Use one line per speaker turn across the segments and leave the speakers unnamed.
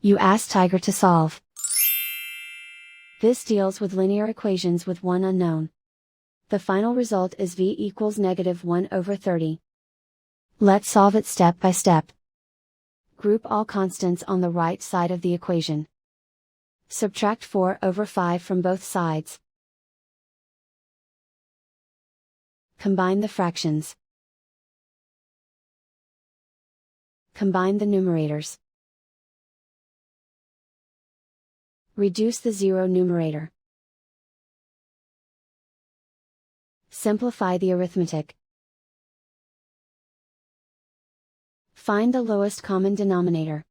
You ask Tiger to solve. This deals with linear equations with one unknown. The final result is v equals -1/30. Let's solve it step by step. Group all constants on the right side of the equation. Subtract 4/5 from both sides. Combine the fractions. Combine the numerators. Reduce the zero numerator. Simplify the arithmetic. Find the lowest common denominator.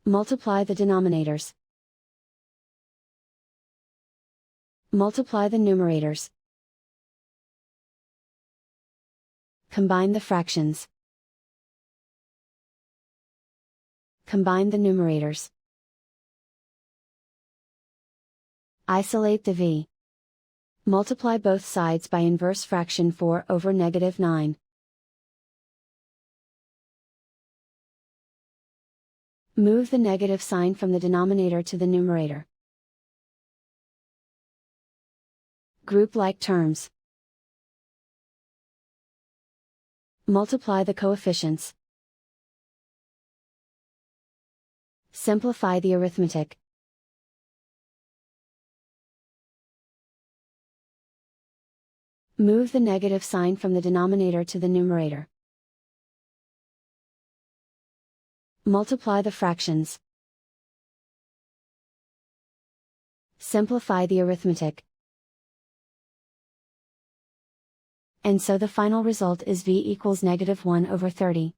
Multiply the denominators. Multiply the numerators. Combine the fractions. Combine the numerators. Isolate the v. Multiply both sides by inverse fraction 4/9. Move the negative sign from the denominator to the numerator. Group like terms. Multiply the coefficients. Simplify the arithmetic. Move the negative sign from the denominator to the numerator. Multiply the fractions. Simplify the arithmetic. And so the final result is v equals -1/30.